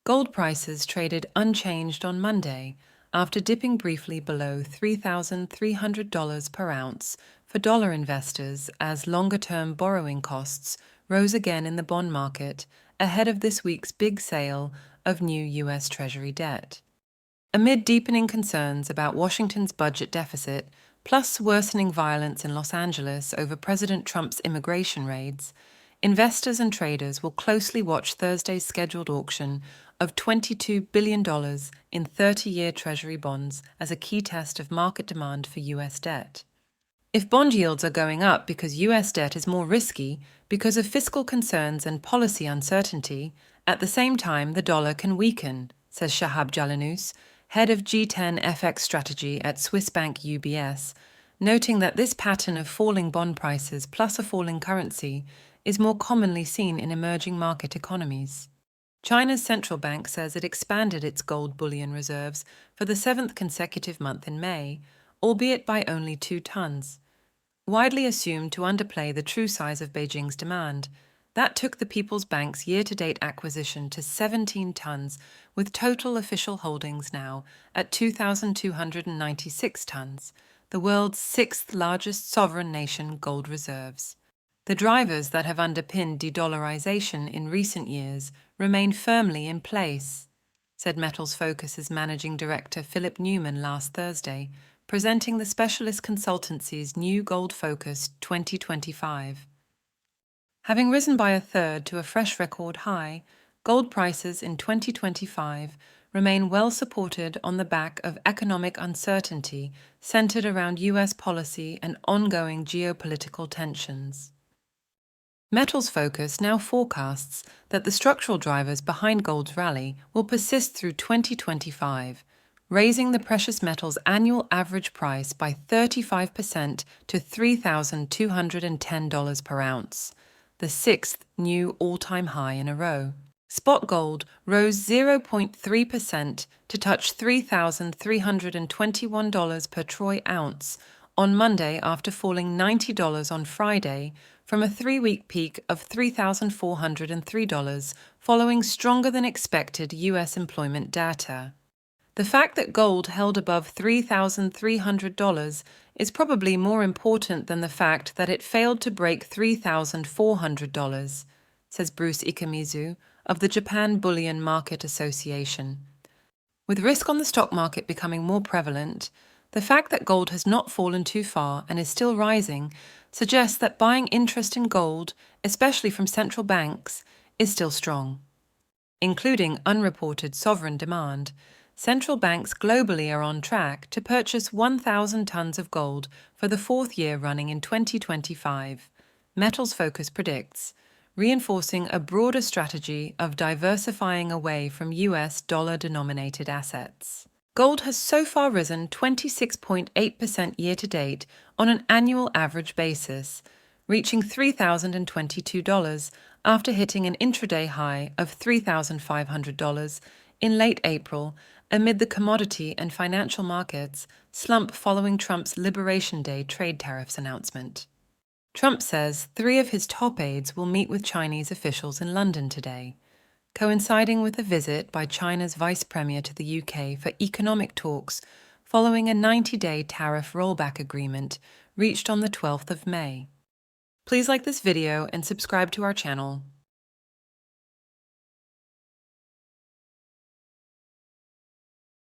Gold prices traded unchanged on Monday after dipping briefly below $3,300 per ounce for dollar investors as longer-term borrowing costs rose again in the bond market ahead of this week's big sale of new US Treasury debt. Amid deepening concerns about Washington's budget deficit, plus worsening violence in Los Angeles over President Trump's immigration raids, investors and traders will closely watch Thursday's scheduled auction of $22 billion in 30-year Treasury bonds as a key test of market demand for U.S. debt. If bond yields are going up because U.S. debt is more risky because of fiscal concerns and policy uncertainty, at the same time the dollar can weaken, says Shahab Jalinoos, head of G10 FX strategy at Swiss bank UBS, noting that this pattern of falling bond prices plus a falling currency is more commonly seen in emerging market economies. China's central bank says it expanded its gold bullion reserves for the 7th consecutive month in May, albeit by only 2 tons. Widely assumed to underplay the true size of Beijing's demand, that took the People's Bank's year-to-date acquisition to 17 tons, with total official holdings now at 2,296 tons, the world's 6th largest sovereign nation gold reserves. The drivers that have underpinned de-dollarization in recent years remain firmly in place, said Metals Focus's managing director Philip Newman last Thursday, presenting the specialist consultancy's new gold-focused 2025. Having risen by a third to a fresh record high, gold prices in 2025 remain well supported on the back of economic uncertainty centered around U.S. policy and ongoing geopolitical tensions. Metals Focus now forecasts that the structural drivers behind gold's rally will persist through 2025, raising the precious metal's annual average price by 35% to $3,210 per ounce, the 6th new all-time high in a row. Spot gold rose 0.3% to touch $3,321 per troy ounce on Monday after falling $90 on Friday from a 3-week peak of $3,403 following stronger than expected U.S. employment data. The fact that gold held above $3,300 is probably more important than the fact that it failed to break $3,400, says Bruce Ikemizu of the Japan Bullion Market Association. With risk on the stock market becoming more prevalent, the fact that gold has not fallen too far and is still rising suggests that buying interest in gold, especially from central banks, is still strong. Including unreported sovereign demand, central banks globally are on track to purchase 1,000 tons of gold for the 4th year running in 2025, Metals Focus predicts, reinforcing a broader strategy of diversifying away from US dollar-denominated assets. Gold has so far risen 26.8% year-to-date on an annual average basis, reaching $3,022 after hitting an intraday high of $3,500 in late April amid the commodity and financial markets slump following Trump's Liberation Day trade tariffs announcement. Trump says 3 of his top aides will meet with Chinese officials in London today, coinciding with a visit by China's Vice Premier to the UK for economic talks following a 90-day tariff rollback agreement reached on the 12th of May. Please like this video and subscribe to our channel.